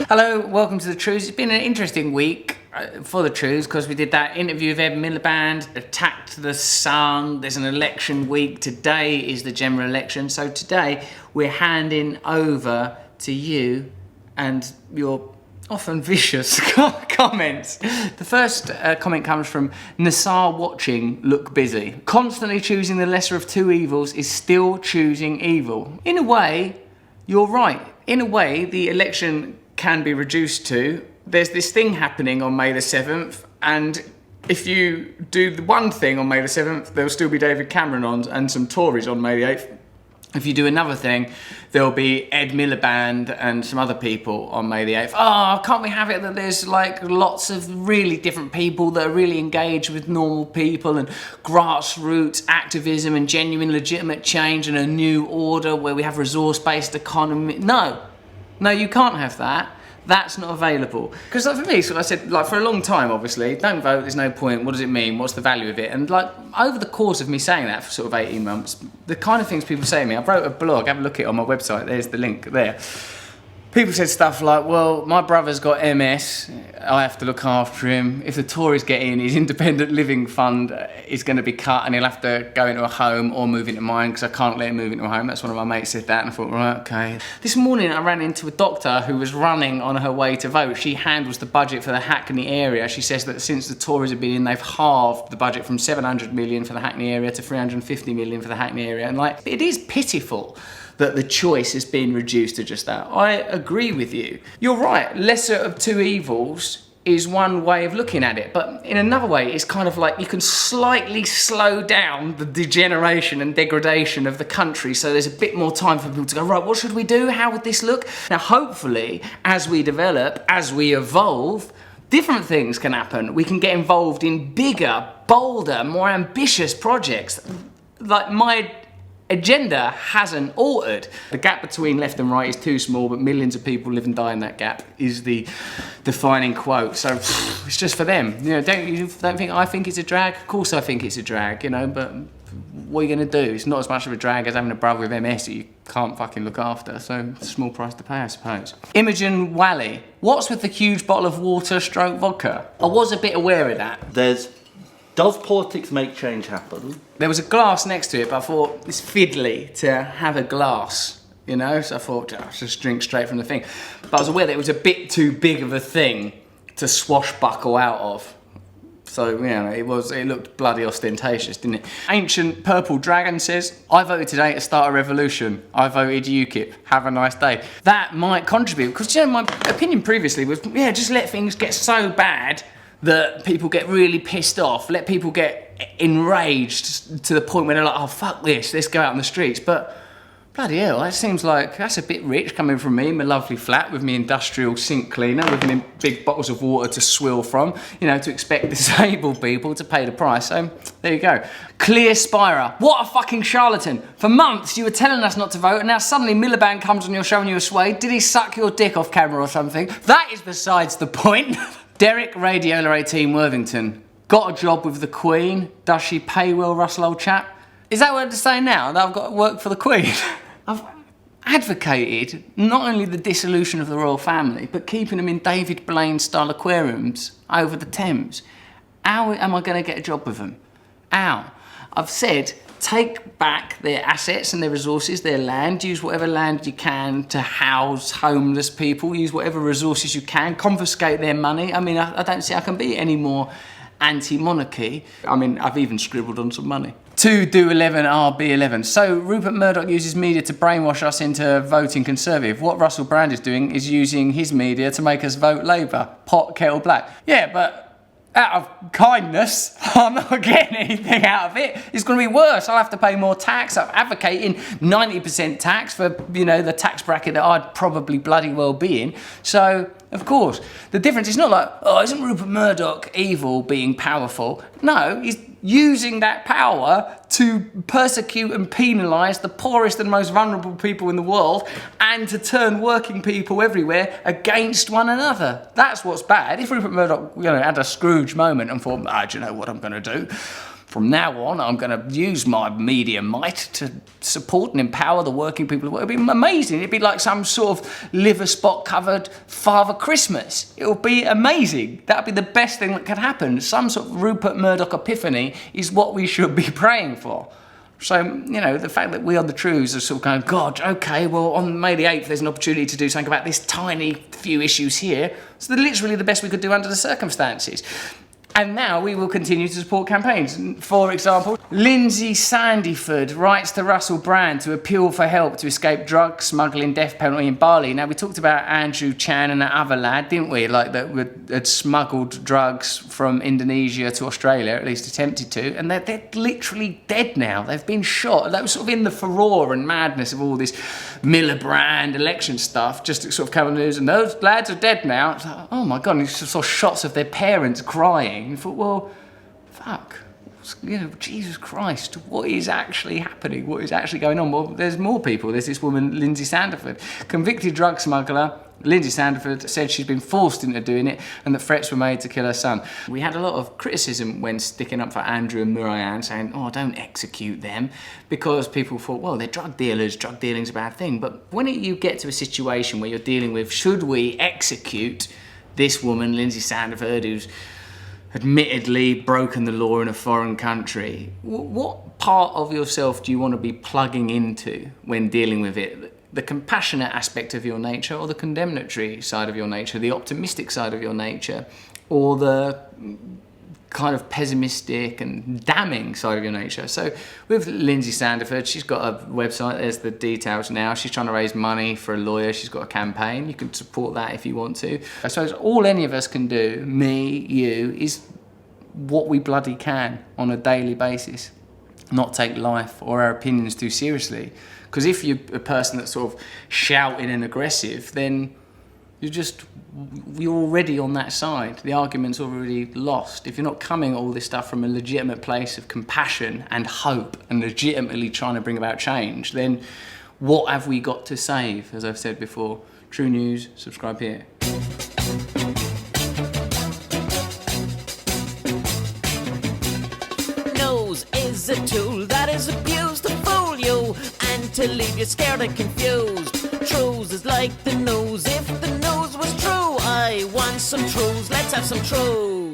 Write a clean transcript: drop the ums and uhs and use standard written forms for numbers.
Hello, welcome to the Trews. It's been an interesting week for the Trews because we did that interview with Ed Miliband, attacked the Sun. There's an election week. Today is the general election. So today we're handing over to you and your often vicious comments. The first comment comes from Nassar watching Look Busy. Constantly choosing the lesser of two evils is still choosing evil. In a way, you're right. In a way, the election can be reduced to, there's this thing happening on May the 7th, and if you do the one thing on May the 7th, there'll still be David Cameron on and some Tories on May the 8th. If you do another thing, there'll be Ed Miliband and some other people on May the 8th. Oh, can't we have it that there's like lots of really different people that are really engaged with normal people and grassroots activism and genuine legitimate change and a new order where we have resource-based economy? No, you can't have that. That's not available. Because like for me, so I said, like for a long time, obviously, don't vote, there's no point, what does it mean, what's the value of it? And like over the course of me saying that for sort of 18 months, the kind of things people say to me, I wrote a blog, have a look at it on my website, there's the link there. People said stuff like, well, my brother's got MS, I have to look after him. If the Tories get in, his independent living fund is going to be cut and he'll have to go into a home or move into mine because I can't let him move into a home. That's one of my mates said that and I thought, right, okay. This morning I ran into a doctor who was running on her way to vote. She handles the budget for the Hackney area. She says that since the Tories have been in, they've halved the budget from 700 million for the Hackney area to 350 million for the Hackney area. And like, it is pitiful that the choice has been reduced to just that. I agree with you. You're right, lesser of two evils is one way of looking at it, but in another way, it's kind of like you can slightly slow down the degeneration and degradation of the country so there's a bit more time for people to go, right, what should we do? How would this look? Now, hopefully, as we develop, as we evolve, different things can happen. We can get involved in bigger, bolder, more ambitious projects. Like my agenda hasn't altered. The gap between left and right is too small, but millions of people live and die in that gap is the defining quote. So it's just for them. You know, don't think I think it's a drag? Of course I think it's a drag, you know, but what are you going to do? It's not as much of a drag as having a brother with MS that you can't fucking look after, so it's a small price to pay, I suppose. Imogen Wally, what's with the huge bottle of water stroke vodka? I was a bit aware of that. Does politics make change happen? There was a glass next to it, but I thought it's fiddly to have a glass, you know? So I thought, I'll just drink straight from the thing. But I was aware that it was a bit too big of a thing to swashbuckle out of. So, you know, it looked bloody ostentatious, didn't it? Ancient Purple Dragon says, I voted today to start a revolution. I voted UKIP. Have a nice day. That might contribute, because, you know, my opinion previously was, yeah, just let things get so bad that people get really pissed off, let people get enraged to the point where they're like, oh, fuck this, let's go out on the streets. But bloody hell, that seems like that's a bit rich coming from me in my lovely flat with my industrial sink cleaner, with big bottles of water to swill from, you know, to expect disabled people to pay the price. So there you go. Clear Spira, what a fucking charlatan. For months you were telling us not to vote and now suddenly Miliband comes on your show and you were swayed. Did he suck your dick off camera or something? That is besides the point. Derek Radiola 18 Worthington, got a job with the Queen. Does she pay well, Russell, old chap? Is that what to say now, that I've got to work for the Queen? I've advocated not only the dissolution of the royal family, but keeping them in David Blaine-style aquariums over the Thames. How am I going to get a job with them? How? I've said, take back their assets and their resources, their land, use whatever land you can to house homeless people, use whatever resources you can, confiscate their money. I mean, I don't see I can be any more anti-monarchy. I mean, I've even scribbled on some money. 2 do 11 RB 11. So Rupert Murdoch uses media to brainwash us into voting Conservative. What Russell Brand is doing is using his media to make us vote Labour. Pot, kettle, black. Yeah, but out of kindness, I'm not getting anything out of it. It's going to be worse. I'll have to pay more tax. I'm advocating 90% tax for, you know, the tax bracket that I'd probably bloody well be in. So, of course, the difference is not like, oh, isn't Rupert Murdoch evil being powerful? No, he's using that power to persecute and penalise the poorest and most vulnerable people in the world and to turn working people everywhere against one another. That's what's bad. If Rupert Murdoch, you know, had a Scrooge moment and thought, do you know what I'm going to do? from now on, I'm going to use my media might to support and empower the working people. It'd be amazing. It'd be like some sort of liver spot covered Father Christmas. It would be amazing. That'd be the best thing that could happen. Some sort of Rupert Murdoch epiphany is what we should be praying for. So, you know, the fact that we on the Trews are sort of going, God, okay, well, on May the 8th, there's an opportunity to do something about this tiny few issues here. So literally the best we could do under the circumstances. And now we will continue to support campaigns. For example, Lindsay Sandiford writes to Russell Brand to appeal for help to escape drug smuggling death penalty in Bali. Now, we talked about Andrew Chan and that other lad, didn't we? Like, that had smuggled drugs from Indonesia to Australia, at least attempted to. And they're literally dead now. They've been shot. That was sort of in the furore and madness of all this Miliband election stuff, just to sort of come on the news, and those lads are dead now. It's like, oh my God, and you saw shots of their parents crying. You thought, well, fuck, you know, Jesus Christ, what is actually happening? What is actually going on? Well, there's more people. There's this woman, Lindsay Sandiford, convicted drug smuggler. Lindsay Sandiford said she's been forced into doing it and that threats were made to kill her son. We had a lot of criticism when sticking up for Andrew and Murayan, saying, oh, don't execute them, because people thought, well, they're drug dealers, drug dealing's a bad thing. But when you get to a situation where you're dealing with, should we execute this woman, Lindsay Sandiford, who's admittedly broken the law in a foreign country, what part of yourself do you want to be plugging into when dealing with it? The compassionate aspect of your nature, or the condemnatory side of your nature, the optimistic side of your nature, or the kind of pessimistic and damning side of your nature? So with Lindsay Sandiford, she's got a website, there's the details now. She's trying to raise money for a lawyer. She's got a campaign. You can support that if you want to. I suppose all any of us can do, me, you, is what we bloody can on a daily basis. Not take life or our opinions too seriously. Because if you're a person that's sort of shouting and aggressive, then you're already on that side. The argument's already lost. If you're not coming at all this stuff from a legitimate place of compassion and hope and legitimately trying to bring about change, then what have we got to save? As I've said before, True News, subscribe here. Nose is a tool that is abused to fool you and to leave you scared and confused. Trews is like the nose. If the nose was true, I want some Trews. Let's have some Trews.